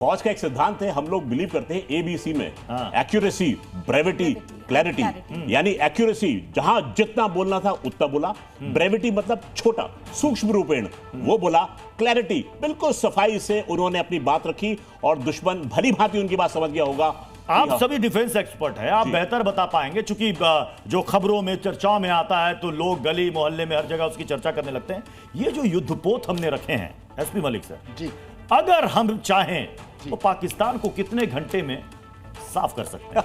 फौज का एक सिद्धांत है, हम लोग बिलीव करते हैं एबीसी में, एक्यूरेसी, ब्रेविटी, क्लैरिटी। यानी एक्यूरेसी जहां जितना बोलना था उतना बोला, ब्रेविटी मतलब छोटा सूक्ष्म रूपेण वो बोला, क्लैरिटी बिल्कुल सफाई से उन्होंने अपनी बात रखी और दुश्मन भली भांति उनकी बात समझ गया होगा। आप सभी डिफेंस एक्सपर्ट हैं, आप बेहतर बता पाएंगे, क्योंकि जो खबरों में चर्चाओं में आता है तो लोग गली मोहल्ले में हर जगह उसकी चर्चा करने लगते हैं। ये जो युद्धपोत हमने रखे हैं एसपी मलिक सर जी, अगर हम चाहें तो पाकिस्तान को कितने घंटे में साफ कर सकते हैं?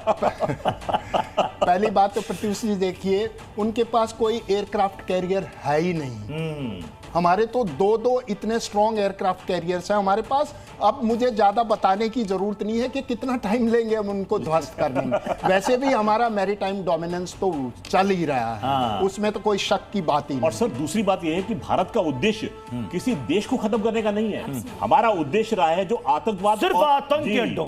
पहली बात तो प्रत्युष जी देखिए, उनके पास कोई एयरक्राफ्ट कैरियर है ही नहीं। हमारे तो दो इतने स्ट्रॉन्ग एयरक्राफ्ट कैरियर्स हैं हमारे पास। अब मुझे ज्यादा बताने की जरूरत नहीं है कि कितना टाइम लेंगे हम उनको ध्वस्त करने में। वैसे भी हमारा मैरीटाइम डोमिनेंस तो चल ही रहा है, उसमें तो कोई शक की बात ही नहीं। और सर दूसरी बात यह है कि भारत का उद्देश्य किसी देश को खत्म करने का नहीं है। हमारा उद्देश्य रहा है जो आतंकवाद, सिर्फ आतंक के अड्डों,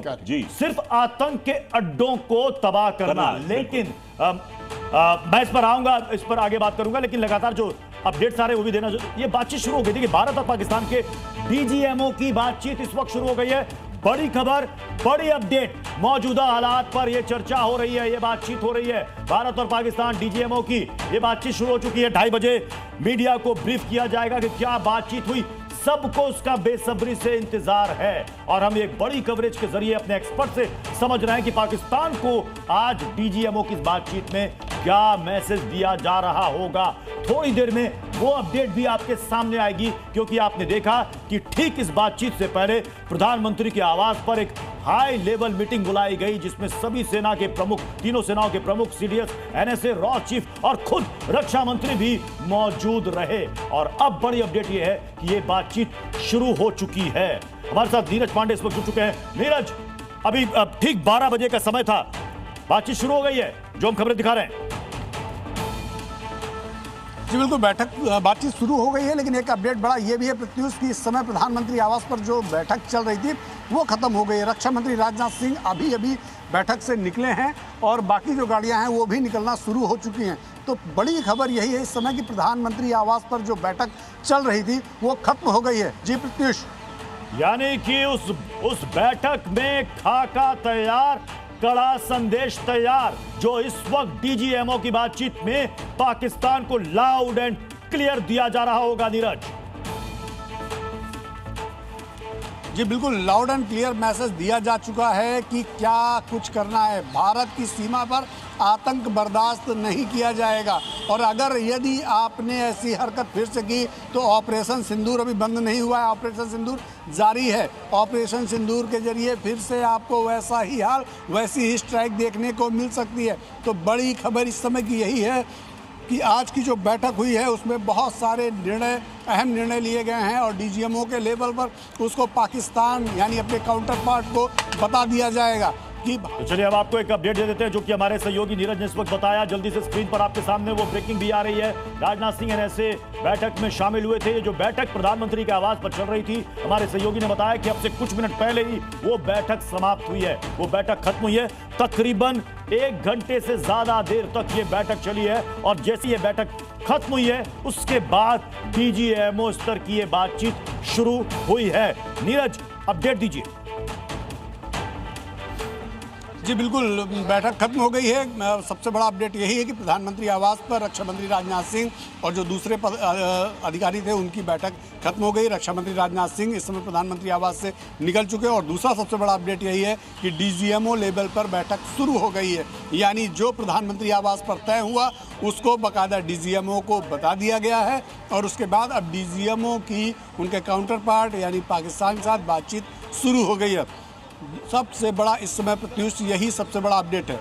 सिर्फ आतंक के अड्डों को तबाह करना। लेकिन मैं इस पर आऊंगा, इस पर आगे बात करूंगा, लेकिन लगातार जो अपडेट्स आ रहे हैं वो भी देना। ये बातचीत शुरू हो गई थी कि भारत और पाकिस्तान के डीजीएमओ की बातचीत इस वक्त शुरू हो गई है। बड़ी खबर, बड़ी अपडेट, मौजूदा हालात पर यह चर्चा हो रही है, यह बातचीत हो रही है। भारत और पाकिस्तान डीजीएमओ की यह बातचीत शुरू हो चुकी है। 2:30 बजे मीडिया को ब्रीफ किया जाएगा कि क्या बातचीत हुई। सबको उसका बेसब्री से इंतजार है और हम एक बड़ी कवरेज के जरिए अपने एक्सपर्ट से समझ रहे हैं कि पाकिस्तान को आज डीजीएमओ की बातचीत में क्या मैसेज दिया जा रहा होगा। थोड़ी देर में वो अपडेट भी आपके सामने आएगी, क्योंकि आपने देखा कि ठीक इस बातचीत से पहले प्रधानमंत्री के आवास पर एक हाई लेवल मीटिंग बुलाई गई, जिसमें सभी सेना के प्रमुख, तीनों सेनाओं के प्रमुख, सीडीएस, एनएसए, रॉ चीफ और खुद रक्षा मंत्री भी मौजूद रहे। और अब बड़ी अपडेट यह है कि यह बातचीत शुरू हो चुकी है। हमारे साथ नीरज पांडे इस वक्त जुड़ चुके हैं। नीरज, अभी ठीक 12 बजे का समय था, बातचीत शुरू हो गई है, जो हम खबरें दिखा रहे हैं। जी बिल्कुल, बातचीत शुरू हो गई है, लेकिन एक अपडेट बड़ा ये भी है प्रत्युष की इस समय प्रधानमंत्री आवास पर जो बैठक चल रही थी वो खत्म हो गई है। रक्षा मंत्री राजनाथ सिंह अभी बैठक से निकले हैं और बाकी जो गाड़ियां हैं वो भी निकलना शुरू हो चुकी हैं। तो बड़ी खबर यही है इस समय कि प्रधानमंत्री आवास पर जो बैठक चल रही थी वो खत्म हो गई है। जी प्रत्युष, यानी कि उस बैठक में खाका तैयार, कड़ा संदेश तैयार, जो इस वक्त डीजीएमओ की बातचीत में पाकिस्तान को लाउड एंड क्लियर दिया जा रहा होगा। नीरज जी बिल्कुल, लाउड एंड क्लियर मैसेज दिया जा चुका है कि क्या कुछ करना है। भारत की सीमा पर आतंक बर्दाश्त नहीं किया जाएगा और अगर यदि आपने ऐसी हरकत फिर से की तो ऑपरेशन सिंदूर अभी बंद नहीं हुआ है, ऑपरेशन सिंदूर जारी है। ऑपरेशन सिंदूर के जरिए फिर से आपको वैसा ही हाल, वैसी ही स्ट्राइक देखने को मिल सकती है। तो बड़ी खबर इस समय की यही है कि आज की जो बैठक हुई है उसमें बहुत सारे अहम निर्णय लिए गए हैं और डीजीएमओ के लेवल पर उसको पाकिस्तान यानी अपने काउंटर पार्ट को बता दिया जाएगा। तो चलिए अब आपको एक अपडेट दे देते हैं, जो कि हमारे सहयोगी नीरज ने इस वक्त बताया। जल्दी से स्क्रीन पर आपके सामने वो ब्रेकिंग भी आ रही है। राजनाथ सिंह एनएसए बैठक में शामिल हुए थे। ये जो बैठक प्रधानमंत्री के आवास पर चल रही थी, हमारे सहयोगी ने बताया कि अब से कुछ मिनट पहले ही वो बैठक समाप्त हुई है, वो बैठक खत्म हुई है। तकरीबन 1 घंटे से ज्यादा देर तक ये बैठक चली है और जैसी ये बैठक खत्म हुई है उसके बाद डीजीएमओ स्तर की ये बातचीत शुरू हुई है। नीरज, अपडेट दीजिए। जी बिल्कुल, बैठक खत्म हो गई है। सबसे बड़ा अपडेट यही है कि प्रधानमंत्री आवास पर रक्षा मंत्री राजनाथ सिंह और जो दूसरे अधिकारी थे उनकी बैठक खत्म हो गई। रक्षा मंत्री राजनाथ सिंह इस समय प्रधानमंत्री आवास से निकल चुके हैं और दूसरा सबसे बड़ा अपडेट यही है कि डीजीएमओ लेवल पर बैठक शुरू हो गई है। यानी जो प्रधानमंत्री आवास पर तय हुआ उसको बाकायदा डीजीएमओ को बता दिया गया है और उसके बाद अब डीजीएमओ की उनके काउंटर पार्ट यानी पाकिस्तान के साथ बातचीत शुरू हो गई है। सबसे बड़ा इस समय प्रत्युष यही सबसे बड़ा अपडेट है।